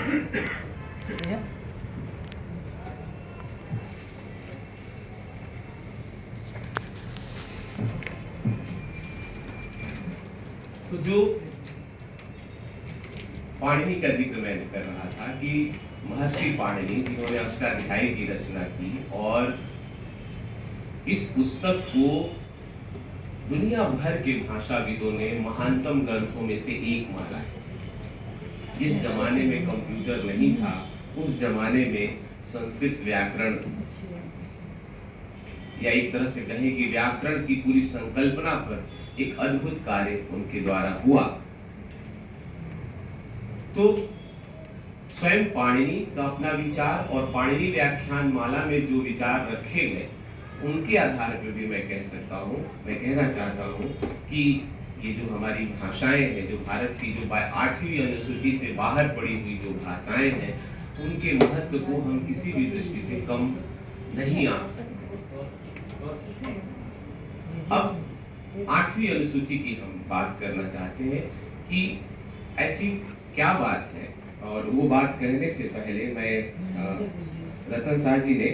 तो जो पाणिनि का जिक्र मैं कर रहा था कि महर्षि पाणिनि जिन्होंने अष्टाध्यायी की रचना की और इस पुस्तक को दुनिया भर के भाषाविदों ने महानतम ग्रंथों में से एक माना है। जिस जमाने में कंप्यूटर नहीं था, उस जमाने में संस्कृत व्याकरण या एक तरह से कहें कि व्याकरण की पूरी संकल्पना पर एक अद्भुत कार्य उनके द्वारा हुआ। तो स्वयं पाणिनि का अपना विचार और पाणिनि व्याख्यान माला में जो विचार रखे गए उनके आधार पर भी मैं कह सकता हूँ, मैं कहना चाहता हूँ कि ये जो हमारी भाषाएं हैं, जो भारत की जो 8वीं अनुसूची से बाहर पड़ी हुई जो भाषाएं हैं, उनके महत्व को हम किसी भी दृष्टि से कम नहीं आंक सकते। अब 8वीं अनुसूची की हम बात करना चाहते हैं कि ऐसी क्या बात है, और वो बात कहने से पहले मैं रतन शाह जी ने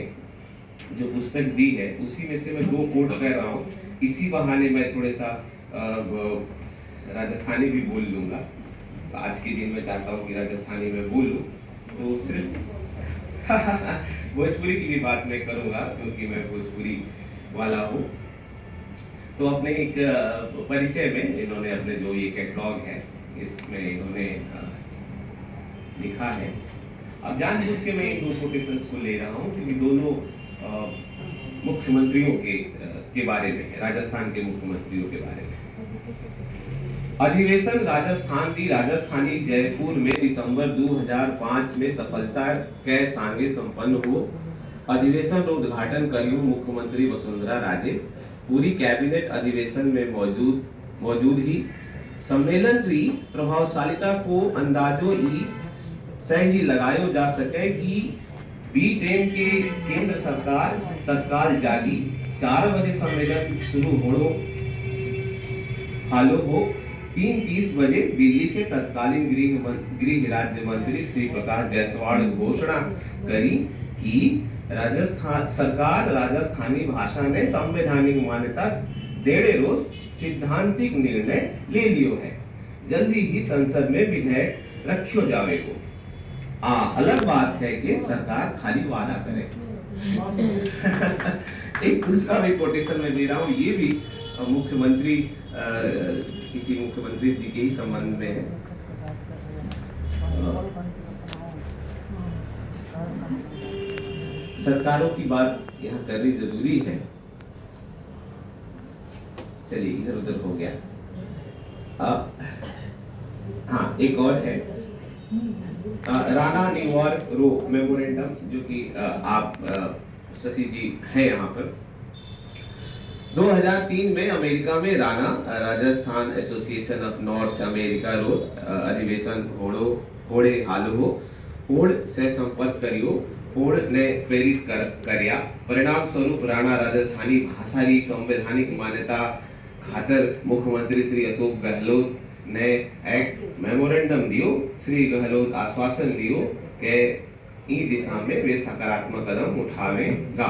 जो पुस्तक दी है उसी में से मैं 2 कोट कर रहा हूँ। इसी बहाने मैं थोड़ा सा राजस्थानी भी बोल लूँगा। आज के दिन मैं चाहता हूँ कि राजस्थानी में बोलूँ, तो सिर्फ भोजपुरी की भी बात मैं करूँगा क्योंकि मैं भोजपुरी वाला हूँ। तो अपने एक परिचय में इन्होंने अपने जो ये कैटलॉग है इसमें इन्होंने लिखा है। अब जानबूझ के मैं इन 2 कोटेशंस को ले रहा हूँ क्योंकि दोनों मुख्यमंत्रियों के बारे में है, राजस्थान के मुख्यमंत्रियों के बारे में। अधिवेशन राजस्थानी जयपुर में दिसंबर 2005 में सफलता के संगे संपन्न हो। अधिवेशन रो उद्घाटन करियो मुख्यमंत्री वसुंधरा राजे। पूरी कैबिनेट अधिवेशन में मौजूद ही सम्मेलन री प्रभावशालिता को अंदाजो से ही लगायो जा सके कि बी टेम के केंद्र सरकार तत्काल जागी। 4 बजे सम्मेलन शुरू होड़ो हालो हो। 3:30 बजे दिल्ली से तत्कालीन गृह राज्य मंत्री श्री प्रकाश जायसवाल घोषणा करी कि राजस्थान सरकार राजस्थानी भाषा ने संवैधानिक मान्यता देने रो सिद्धांतिक निर्णय ले लियो है। जल्दी ही संसद में विधेयक रखियो जावेगो। अलग बात है कि सरकार खाली वादा करे। एक दूसरा भी कोटेशन में दे रहा हूँ, ये भी मुख्यमंत्री किसी मुख्यमंत्री जी के ही संबंध में है। सरकारों की बात यहाँ करनी जरूरी है। चलिए इधर उधर हो गया। हाँ, एक और है राणा न्यूयॉर्क रो मेमोरेंडम, जो कि आप शशि जी हैं यहाँ पर। 2003 में अमेरिका में Rana Rajasthan Association of North America रो अधिवेशन होड़े हालो हो। होड़ से संपर्क करियो, होड़ ने प्रेरित करया। परिणाम स्वरूप राणा राजस्थानी भाषा की संवैधानिक मान्यता खातर मुख्यमंत्री श्री अशोक गहलोत ने एक मेमोरेंडम दियो। श्री गहलोत आश्वासन दियो कि इस दिशा में वे सकारात्मक कदम उठावेगा।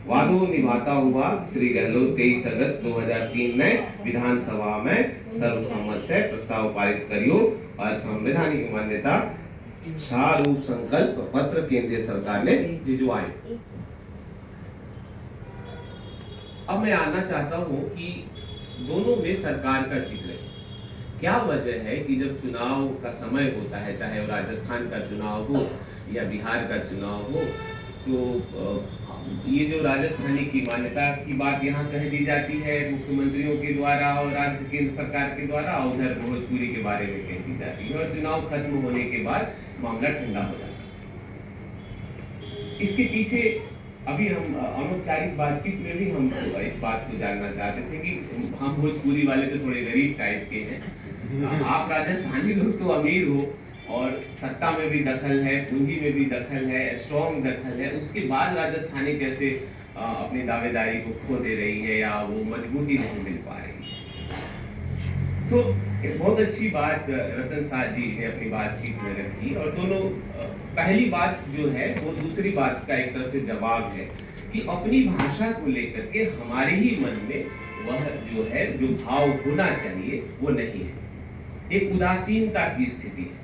वादो निभाता हुआ श्री गहलोत 23 अगस्त 2003 में विधानसभा में सर्वसम्मत से प्रस्ताव पारित करियो और संवैधानिक मान्यता सारूप संकल्प पत्र केंद्रीय सरकार ने भिजवाए। अब मैं आना चाहता हूं कि दोनों में सरकार का जिक्र है। क्या वजह है कि जब चुनाव का समय होता है, चाहे वो राजस्थान का चुनाव हो या बिहार का चुनाव हो, तो ये जो राजस्थानी की मान्यता की बात यहाँ कह दी जाती है मुख्यमंत्रियों के द्वारा और राज्य केंद्र सरकार के द्वारा, उधर भोजपुरी के बारे में कह दी जाती है और चुनाव खत्म होने के बाद मामला ठंडा हो जाता है। इसके पीछे अभी हम अनौपचारिक बातचीत में भी हम इस बात को जानना चाहते थे कि हम भोजपुरी वाले तो थोड़े गरीब टाइप के हैं, आप राजस्थानी लोग तो अमीर हो और सत्ता में भी दखल है, पूंजी में भी दखल है, स्ट्रॉन्ग दखल है, उसके बाद राजस्थानी कैसे अपनी दावेदारी को खो दे रही है या वो मजबूती नहीं मिल पा रही है। तो एक बहुत अच्छी बात रतन शाह जी ने अपनी बातचीत में रखी, और दोनों पहली बात जो है वो दूसरी बात का एक तरह से जवाब है कि अपनी भाषा को लेकर के हमारे ही मन में वह जो है जो भाव होना चाहिए वो नहीं है, एक उदासीनता की स्थिति है।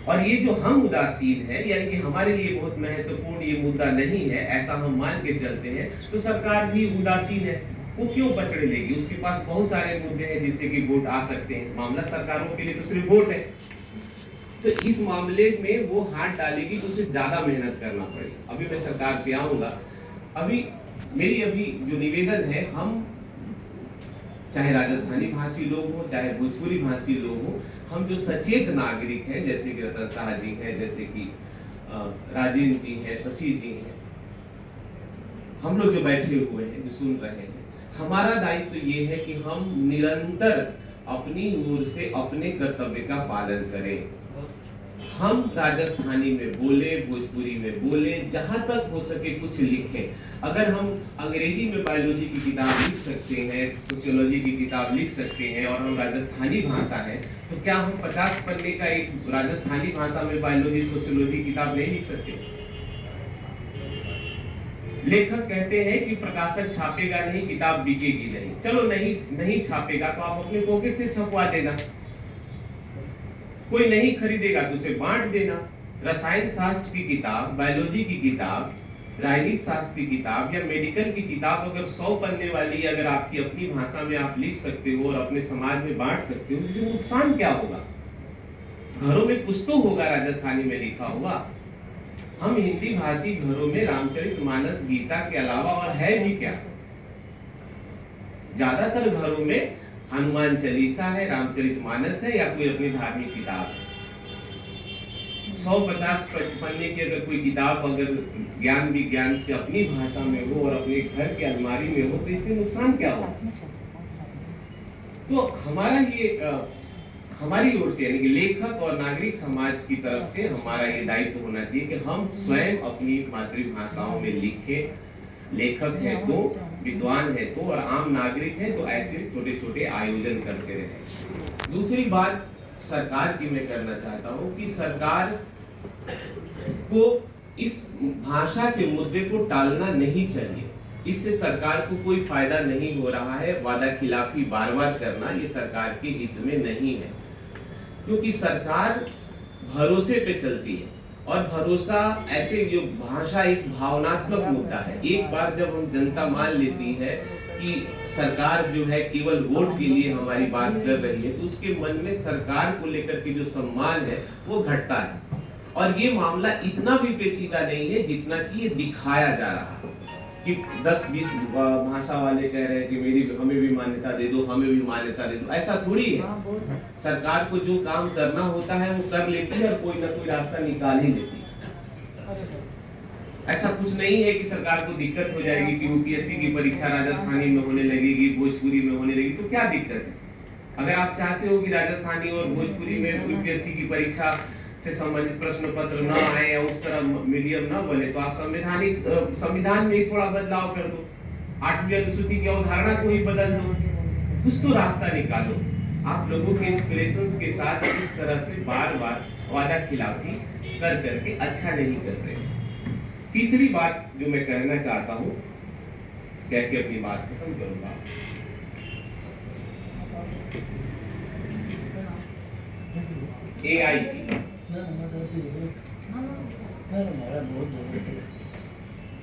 और ये जो हम उदासीन है, यानी कि हमारे लिए बहुत महत्वपूर्ण ये मुद्दा नहीं है, ऐसा हम मान के चलते हैं, तो सरकार भी उदासीन है। वो क्यों पचड़े लेगी? उसके पास बहुत सारे मुद्दे हैं जिससे कि वोट आ सकते हैं। मामला सरकारों के लिए तो सिर्फ वोट है, तो इस मामले में वो हाथ डालेगी तो उसे ज्यादा मेहनत करना पड़ेगा। अभी मैं सरकार पे आऊंगा। मेरी जो निवेदन है, हम चाहे राजस्थानी भाषी लोग हो चाहे भोजपुरी भाषी लोग हो, हम जो सचेत नागरिक हैं, जैसे कि रतन शाह जी हैं, जैसे कि राजेंद्र जी हैं, शशि जी हैं, हम लोग जो बैठे हुए हैं, जो सुन रहे हैं, हमारा दायित्व तो ये है कि हम निरंतर अपनी ओर से अपने कर्तव्य का पालन करें। हम राजस्थानी में बोले, भोजपुरी में बोले, जहां तक हो सके कुछ लिखें। अगर हम अंग्रेजी में बायोलॉजी की किताब लिख सकते हैं, सोशियोलॉजी की किताब लिख सकते हैं, और हम राजस्थानी भाषा है, तो क्या हम 50 पन्ने का एक राजस्थानी भाषा में बायोलॉजी सोशियोलॉजी किताब नहीं लिख सकते? लेखक कहते हैं कि प्रकाशक छापेगा नहीं, किताब बिकेगी नहीं। चलो नहीं छापेगा तो आप अपने पॉकेट से छपवा देना, कोई नहीं खरीदेगा तो उसे बांट देना। रसायन शास्त्र की किताब, बायोलॉजी की किताब, राजनीति शास्त्र की किताब या मेडिकल की किताब अगर 100 पन्ने वाली अगर आपकी अपनी भाषा में आप लिख सकते हो और अपने समाज में बांट सकते हो, इससे नुकसान क्या होगा? घरों में कुछ तो होगा राजस्थानी में लिखा हुआ। हम हिंदी भाषी घरों में रामचरितमानस, गीता के अलावा और है भी क्या? ज्यादातर घरों में हनुमान चालीसा है, रामचरितमानस है, या कोई अपनी धार्मिक किताब है। 150 पन्ने की अगर कोई किताब अगर ज्ञान विज्ञान से अपनी भाषा में हो और अपने घर की अलमारी में हो, तो इससे नुकसान क्या हो? तो हमारी ओर से, यानी कि लेखक और नागरिक समाज की तरफ से हमारा ये दायित्व होना चाहिए कि हम स्वयं अपनी मातृभाषाओं में लिखें। लेखक है तो, विद्वान है तो, और आम नागरिक है तो ऐसे छोटे छोटे आयोजन करते रहे। दूसरी बात सरकार की मैं करना चाहता हूँ कि सरकार को इस भाषा के मुद्दे को टालना नहीं चाहिए। इससे सरकार को कोई फायदा नहीं हो रहा है। वादा खिलाफी बार बार करना ये सरकार के हित में नहीं है, क्योंकि सरकार भरोसे पे चलती है, और भरोसा ऐसे, जो भाषा एक भावनात्मक मुद्दा है। एक बार जब हम जनता मान लेती है कि सरकार जो है केवल वोट के लिए हमारी बात कर रही है, तो उसके मन में सरकार को लेकर के जो सम्मान है वो घटता है। और ये मामला इतना भी पेचीदा नहीं है जितना कि ये दिखाया जा रहा है कि 10-20 भाषा वाले कह रहे हैं कि हमें भी मान्यता दे दो, हमें भी मान्यता दे दो। ऐसा थोड़ी है। सरकार को जो काम करना होता है वो कर लेती है और कोई ना कोई रास्ता निकाल ही लेती है। ऐसा कुछ नहीं है कि सरकार को दिक्कत हो जाएगी कि यूपीएससी की परीक्षा राजस्थानी में होने लगेगी, भोजपुरी में होने लगेगी, तो क्या दिक्कत है? अगर आप चाहते हो कि राजस्थानी और भोजपुरी में यूपीएससी की परीक्षा से संबंधित प्रश्न पत्र न आए या उस तरह मीडियम न बने, तो आप संविधान में थोड़ा बदलाव कर दो, 8वीं अनुसूची की अवधारणा को ही बदल दो, कुछ तो रास्ता निकालो। आप लोगों के इंस्पिरेशंस के साथ इस तरह से बार बार वादा खिलाफी कर करके अच्छा नहीं कर रहे। तीसरी बात जो मैं कहना चाहता हूं, कह के अपनी बात खत्म करूंगा, एआई की।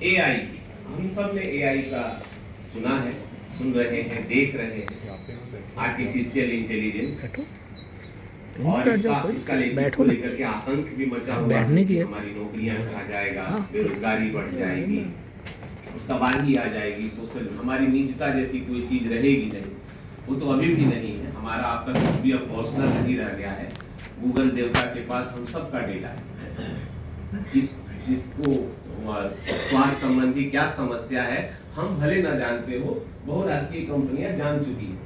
एआई की हम सब ने एआई का सुना है, सुन रहे हैं, देख रहे हैं, आर्टिफिशियल इंटेलिजेंस, और इसका लेकर के आतंक भी मचा हुआ है कि हमारी नौकरियां खा जाएगा, बेरोजगारी बढ़ जाएगी, तबाही आ जाएगी, सोशल हमारी निजता जैसी कोई चीज रहेगी नहीं। वो तो अभी भी नहीं है। हमारा आपका कुछ भी अब पर्सनल नहीं रह गया है। गूगल देवता के पास हम सबका डेटा है। इसको स्वास्थ्य संबंधी क्या समस्या है हम भले ना जानते हो, बहुराष्ट्रीय कंपनियां जान चुकी है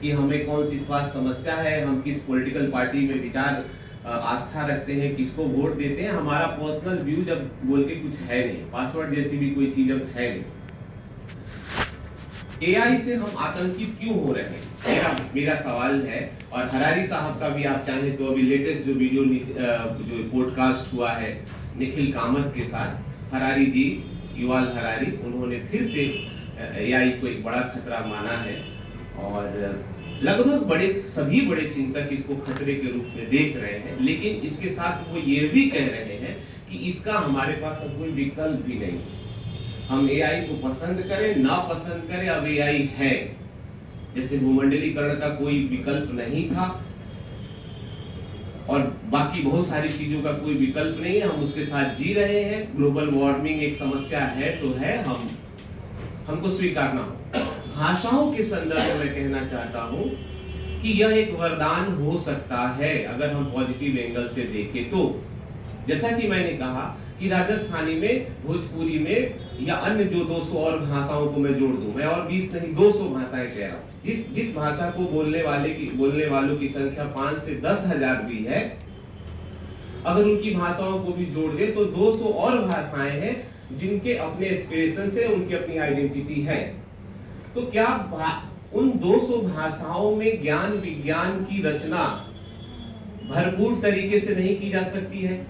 कि हमें कौन सी स्वास्थ्य समस्या है, हम किस पॉलिटिकल पार्टी में विचार आस्था रखते हैं, किसको वोट देते हैं। हमारा पर्सनल व्यू जब बोल के कुछ है नहीं, पासवर्ड जैसी भी कोई चीज अब है नहीं। एआई से हम आतंकित क्यों हो रहे हैं, मेरा सवाल है। और हरारी साहब का भी आप चाहें तो अभी लेटेस्ट जो वीडियो जो पॉडकास्ट हुआ है निखिल कामत के साथ, हरारी जी, युवाल हरारी, उन्होंने फिर से एआई को एक बड़ा खतरा माना है और लगभग सभी बड़े चिंतक इसको खतरे के रूप में देख रहे हैं। लेकिन इसके साथ वो ये भी कह रहे हैं कि इसका हमारे पास अब कोई विकल्प भी नहीं, हम एआई को पसंद करें ना पसंद करें, अब एआई है। जैसे भूमंडलीकरण का कोई विकल्प नहीं था और बाकी बहुत सारी चीजों का कोई विकल्प नहीं है, हम उसके साथ जी रहे हैं। ग्लोबल वार्मिंग एक समस्या है तो है, हमको स्वीकारना हो। भाषाओं के संदर्भ में कहना चाहता हूं कि यह एक वरदान हो सकता है अगर हम पॉजिटिव एंगल से देखें तो। जैसा कि मैंने कहा कि राजस्थानी में, भोजपुरी में या अन्य जो 200 और भाषाओं को मैं जोड़ दूं, मैं और 20 नहीं 200 भाषाएं कह रहा हूं। जिस भाषा को बोलने वालों की संख्या 5 से 10 हजार भी है, अगर उनकी भाषाओं को भी जोड़ दे तो 200 और भाषाएं हैं जिनके अपने एक्सप्रेशन से उनकी अपनी आइडेंटिटी है। तो क्या उन 200 भाषाओं में ज्ञान विज्ञान की रचना भरपूर तरीके से नहीं की जा सकती है?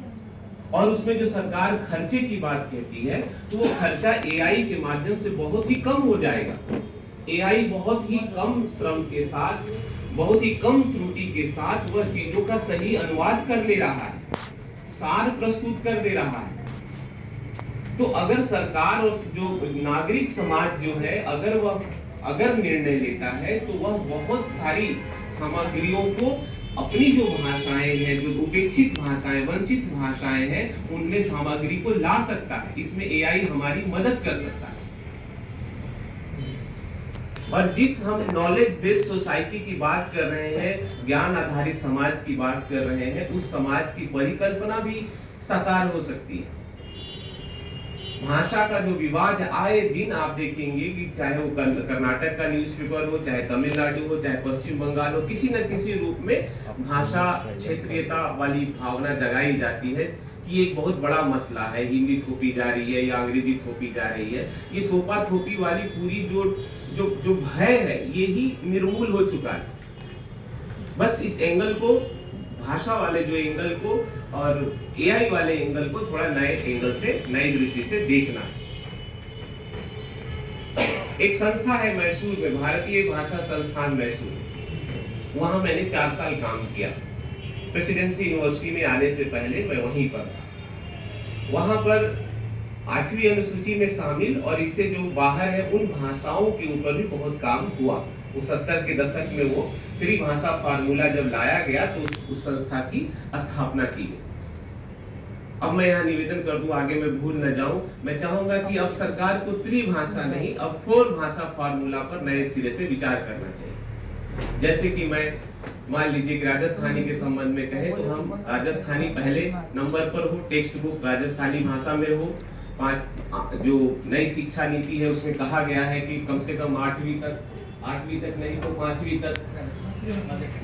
और उसमें जो सरकार खर्चे की बात कहती है तो वो खर्चा एआई के माध्यम से बहुत ही कम हो जाएगा। एआई बहुत ही कम श्रम के साथ, बहुत ही कम त्रुटि के साथ वह चीजों का सही अनुवाद कर ले रहा है, सार प्रस्तुत कर दे रहा है। तो अगर सरकार और जो नागरिक समाज जो है, अगर निर्णय लेता है तो वह बहुत सारी सामग्रियों को, अपनी जो भाषाएं हैं, जो उपेक्षित भाषाएं, वंचित भाषाएं हैं, उनमें सामग्री को ला सकता है। इसमें एआई हमारी मदद कर सकता है। और जिस हम नॉलेज बेस्ड सोसाइटी की बात कर रहे हैं, ज्ञान आधारित समाज की बात कर रहे हैं, उस समाज की परिकल्पना भी साकार हो सकती है। भाषा का जो विवाद आए दिन आप देखेंगे कि चाहे वो कर्नाटक का न्यूज़पेपर हो, चाहे तमिलनाडु हो, चाहे पश्चिम बंगाल हो, किसी न किसी रूप में भाषा क्षेत्रीयता वाली भावना जगाई जाती है कि एक बहुत बड़ा मसला है, हिंदी थोपी जा रही है या अंग्रेजी थोपी जा रही है। ये थोपा थोपी वाली पूरी जो भय है, ये ही निर्मूल हो चुका है। बस इस एंगल को, भाषा वाले जो एंगल को और एआई वाले एंगल को थोड़ा नए एंगल से, नई दृष्टि से देखना है। एक संस्था है मैसूर में, भारतीय भाषा संस्थान मैसूर, वहां मैंने 4 साल काम किया। प्रेसिडेंसी यूनिवर्सिटी में आने से पहले मैं वहीं पर था। वहां पर 8वीं अनुसूची में शामिल और इससे जो बाहर है उन भाषाओं के ऊपर भी बहुत काम हुआ। उस 70 के दशक में वो त्रिभाषा फार्मूला जब लाया गया तो उस संस्था की स्थापना की गई। अब मैं यहाँ निवेदन कर दूं, आगे मैं भूल न जाऊं, मैं चाहूंगा कि अब सरकार को त्रिभाषा नहीं, अब 4 भाषा फार्मूला पर नए सिरे से विचार करना चाहिए। जैसे कि मैं मान लीजिए कि राजस्थानी के संबंध में कहें तो हम राजस्थानी पहले नंबर पर हो, टेक्स्ट बुक राजस्थानी भाषा में हो। 5 जो नई शिक्षा नीति है उसमें कहा गया है कि कम से कम 8वीं तक नहीं तो 5वीं तक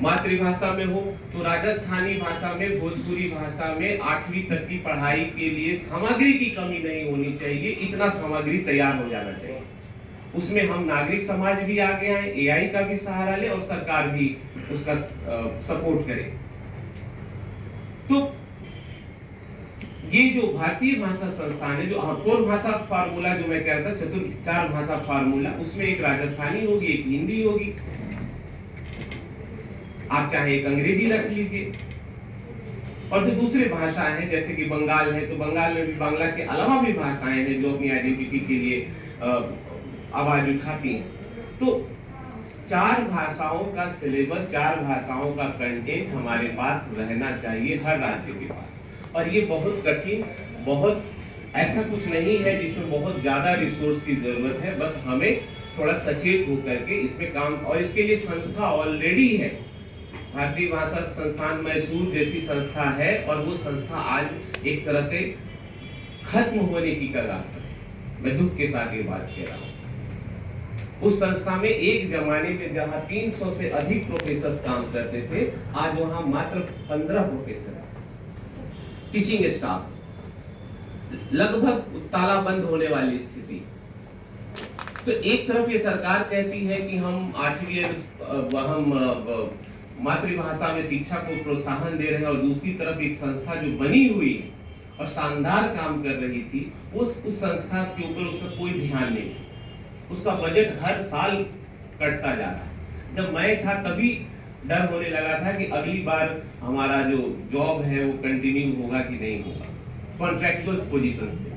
मातृभाषा में हो। तो राजस्थानी भाषा में, भोजपुरी भाषा में 8वीं तक की पढ़ाई के लिए सामग्री की कमी नहीं होनी चाहिए, इतना सामग्री तैयार हो जाना चाहिए। उसमें हम नागरिक समाज भी आगे आए, एआई का भी सहारा ले और सरकार भी उसका सपोर्ट करे। तो ये जो भारतीय भाषा संस्थान है, जो 4 भाषा फार्मूला जो मैं कह रहा था, 4 भाषा फार्मूला, उसमें एक राजस्थानी होगी, एक हिंदी होगी, आप चाहे एक अंग्रेजी रख लीजिए। और जो दूसरे भाषाएं हैं जैसे कि बंगाल है, तो बंगाल में भी बांग्ला के अलावा भी भाषाएं हैं जो अपनी आइडेंटिटी के लिए आवाज उठाती हैं। तो 4 भाषाओं का सिलेबस, 4 भाषाओं का कंटेंट हमारे पास रहना चाहिए, हर राज्य के पास। और ये बहुत कठिन, बहुत ऐसा कुछ नहीं है जिसमें बहुत ज्यादा रिसोर्स की जरूरत है, बस हमें थोड़ा सचेत होकर के इसमें काम, और इसके लिए संस्था ऑलरेडी है। भारतीय भाषा संस्थान मैसूर जैसी संस्था है और वो संस्था आज एक तरह से खत्म होने की कगार पर है। मैं दुख के साथ ये बात कह रहा हूँ। उस संस्था में एक जमाने में जहां 300 से अधिक प्रोफेसर काम करते थे, आज वहां मात्र 15 प्रोफेसर है। टीचिंग स्टाफ लगभग ताला बंद होने वाली स्थिति। तो एक तरफ ये सरकार कहती है कि हम मातृभाषा में शिक्षा को प्रोत्साहन दे रहे हैं, और दूसरी तरफ एक संस्था जो बनी हुई है और शानदार काम कर रही थी, उस संस्था के ऊपर उसका कोई ध्यान नहीं, उसका बजट हर साल कटता जा रहा है। जब मैं था तभी डर होने लगा था कि अगली बार हमारा जो जॉब है वो कंटिन्यू होगा कि नहीं होगा, कॉन्ट्रैक्चुअल पोजीशन से।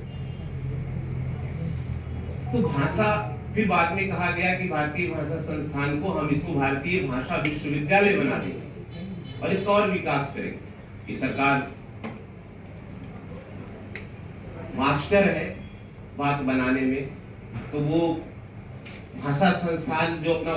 तो भाषा, फिर बाद में कहा गया कि भारतीय भाषा संस्थान को हम इसको भारतीय भाषा विश्वविद्यालय बना देंगे और इसका और विकास करेंगे। ये सरकार मास्टर है बात बनाने में, तो वो भाषा संस्थान जो अपना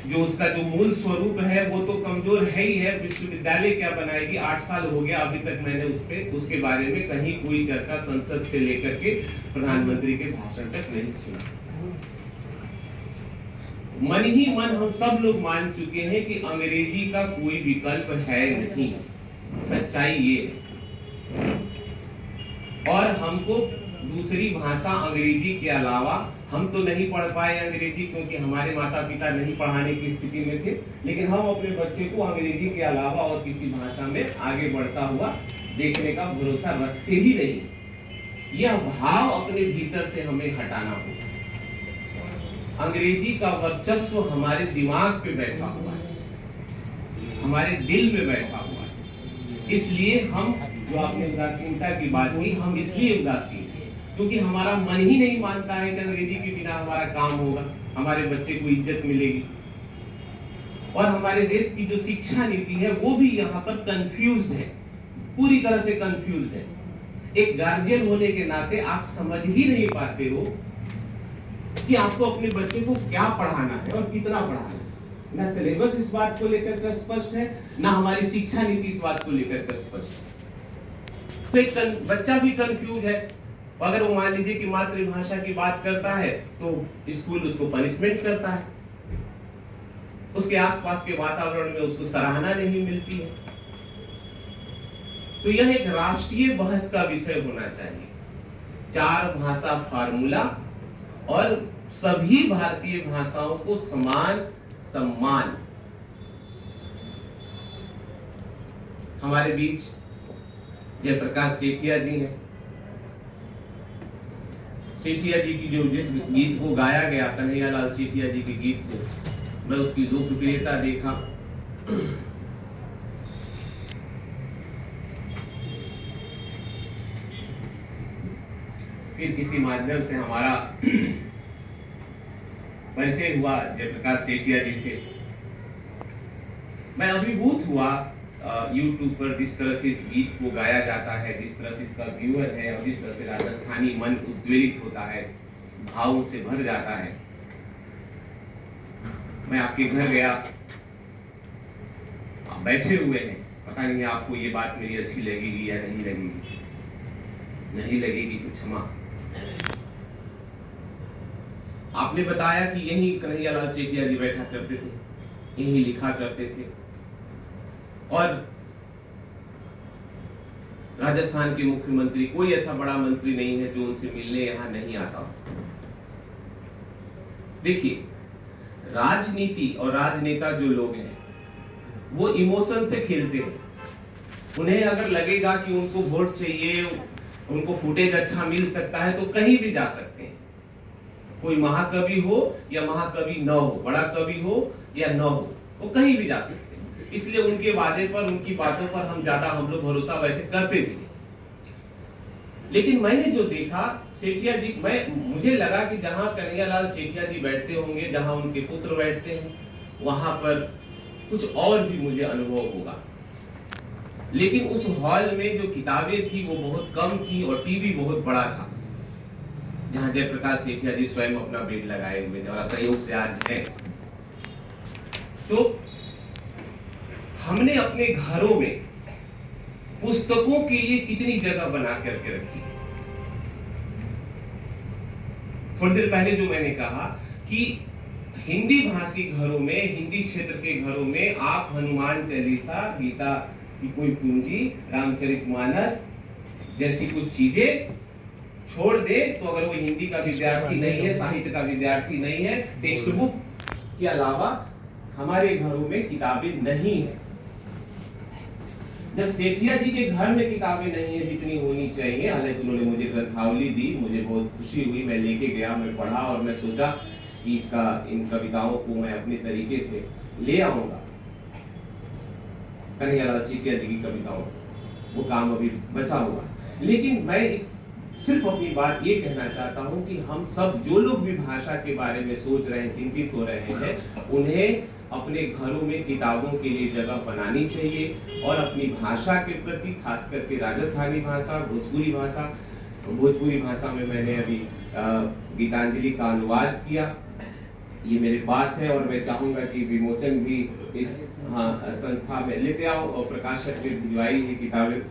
जो उसका जो मूल स्वरूप है वो तो कमजोर है ही है। विश्वविद्यालय क्या बनाएगी? 8 साल हो गया, अभी तक मैंने उसके बारे में कहीं कोई चर्चा संसद से लेकर के प्रधानमंत्री के भाषण तक नहीं सुना। मन ही मन हम सब लोग मान चुके हैं कि अंग्रेजी का कोई विकल्प है नहीं, सच्चाई ये है। और हमको दूसरी भाषा अंग्रेजी के अलावा, हम तो नहीं पढ़ पाए अंग्रेजी क्योंकि हमारे माता पिता नहीं पढ़ाने की स्थिति में थे, लेकिन हम अपने बच्चे को अंग्रेजी के अलावा और किसी भाषा में आगे बढ़ता हुआ देखने का भरोसा रखते ही नहीं। यह भाव अपने भीतर से हमें हटाना होगा। अंग्रेजी का वर्चस्व हमारे दिमाग पे बैठा हुआ है, हमारे दिल में बैठा हुआ है। इसलिए हम, जो आपने उदासीनता की बात की, हम इसलिए उदासीन क्योंकि हमारा मन ही नहीं मानता है कि अंग्रेजी के बिना हमारा काम होगा, हमारे बच्चे को इज्जत मिलेगी। और हमारे देश की जो शिक्षा नीति है वो भी यहाँ पर कंफ्यूज्ड है, पूरी तरह से कंफ्यूज्ड है। एक गार्जियन होने के नाते आप समझ ही नहीं पाते हो कि आपको अपने बच्चे को क्या पढ़ाना है और कितना पढ़ाना है। ना सिलेबस इस बात को लेकर के स्पष्ट है, ना हमारी शिक्षा नीति इस बात को लेकर के स्पष्ट है। तो एक बच्चा भी कंफ्यूज है। अगर वो मान लीजिए कि मातृभाषा की बात करता है तो स्कूल उसको पनिशमेंट करता है, उसके आसपास के वातावरण में उसको सराहना नहीं मिलती है। तो यह एक राष्ट्रीय बहस का विषय होना चाहिए। 4 भाषा फार्मूला और सभी भारतीय भाषाओं को समान सम्मान। हमारे बीच जयप्रकाश सेठिया जी हैं। सेठिया जी की जो जिस गीत को गाया गया, कन्हैयालाल सेठिया जी के गीत को, मैं उसकी लोकप्रियता देखा। फिर किसी माध्यम से हमारा परिचय हुआ जयप्रकाश सेठिया जी से। मैं अभिभूत हुआ YouTube पर जिस तरह से इस गीत को गाया जाता है, जिस तरह से इसका व्यूअर है और जिस तरह से राजस्थानी मन उद्वेलित होता है, भावों से भर जाता है। मैं आपके घर गया, आप बैठे हुए हैं, पता नहीं आपको ये बात मेरी अच्छी लगेगी या नहीं लगेगी। नहीं लगेगी तो क्षमा। आपने बताया कि यही कन्हैयालाल सेठिया जी बैठा करते थे, यही लिखा करते थे, और राजस्थान के मुख्यमंत्री, कोई ऐसा बड़ा मंत्री नहीं है जो उनसे मिलने यहां नहीं आता। देखिए, राजनीति और राजनेता जो लोग हैं वो इमोशन से खेलते हैं। उन्हें अगर लगेगा कि उनको वोट चाहिए, उनको फुटेज अच्छा मिल सकता है, तो कहीं भी जा सकते हैं। कोई महाकवि हो या महाकवि न हो, बड़ा कवि हो या न हो, वो कहीं भी जा सकते हैं। इसलिए उनके वादे पर, उनकी बातों पर हम लोग भरोसा वैसे करते भी। लेकिन मैंने जो देखा सेठिया जी, मुझे लगा कि जहां कन्हैयालाल सेठिया जी बैठते होंगे, जहां उनके पुत्र बैठते हैं, वहां पर कुछ और भी मुझे अनुभव होगा। लेकिन उस हॉल में जो किताबें थी वो बहुत कम थी और टीवी बहुत बड़ा था, जहां जयप्रकाश सेठिया जी स्वयं अपना बेड लगाए हुए थे और संयोग से आज है। तो हमने अपने घरों में पुस्तकों के लिए कितनी जगह बना करके रखी। थोड़ी देर पहले जो मैंने कहा कि हिंदी भाषी घरों में, हिंदी क्षेत्र के घरों में आप हनुमान चालीसा, गीता की कोई पूंजी, रामचरितमानस जैसी कुछ चीजें छोड़ दे तो अगर वो हिंदी का विद्यार्थी नहीं है, साहित्य का विद्यार्थी नहीं है, टेक्स्ट बुक के अलावा हमारे घरों में किताबें नहीं है। जब सेठिया जी के घर में किताबें नहीं है जितनी होनी चाहिए, हालांकि उन्होंने मुझे ग्रंथावली दी, मुझे बहुत खुशी हुई, मैं लेके गया, मैं पढ़ा और मैं सोचा कि इन कविताओं को मैं अपने तरीके से ले आऊंगा, कन्हैयालाल सेठिया जी की कविताओं, वो काम अभी बचा हुआ। लेकिन मैं सिर्फ अपनी बात ये कहना चाहता हूँ कि हम सब जो लोग भी भाषा के बारे में सोच रहे हैं, चिंतित हो रहे हैं, उन्हें अपने घरों में किताबों के लिए जगह बनानी चाहिए और अपनी भाषा के प्रति, खास करके राजस्थानी भाषा, भोजपुरी भाषा में मैंने अभी गीतांजलि का अनुवाद किया, ये मेरे पास है और मैं चाहूंगा कि विमोचन भी इस संस्था में लेते आओ और प्रकाशक ने भिजवाई ये किताबें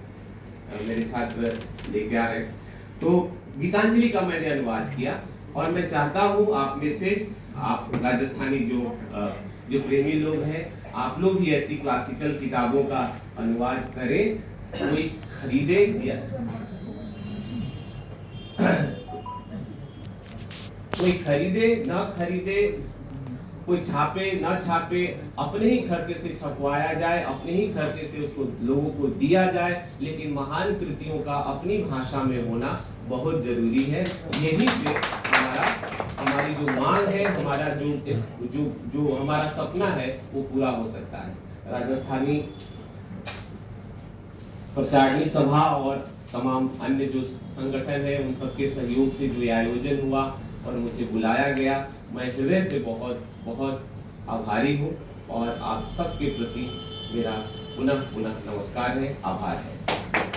मेरे छात्र लेके आ रहे हैं। तो गीतांजलि का मैंने अनुवाद किया और मैं चाहता हूँ आप में से, आप राजस्थानी जो प्रेमी लोग हैं, आप लोग भी ऐसी क्लासिकल किताबों का अनुवाद करें, कोई खरीदे या कोई खरीदे ना खरीदे, कोई छापे ना छापे, अपने ही खर्चे से छपवाया जाए, अपने ही खर्चे से उसको लोगों को दिया जाए, लेकिन महान कृतियों का अपनी भाषा में होना बहुत जरूरी है। यही से हमारी जो मांग है, हमारा जो हमारा सपना है वो पूरा हो सकता है। राजस्थानी प्रचारणी सभा और तमाम अन्य जो संगठन है, उन सबके सहयोग से जो आयोजन हुआ और मुझे बुलाया गया, मैं हृदय से बहुत बहुत आभारी हूँ और आप सबके प्रति मेरा पुनः नमस्कार है, आभार है।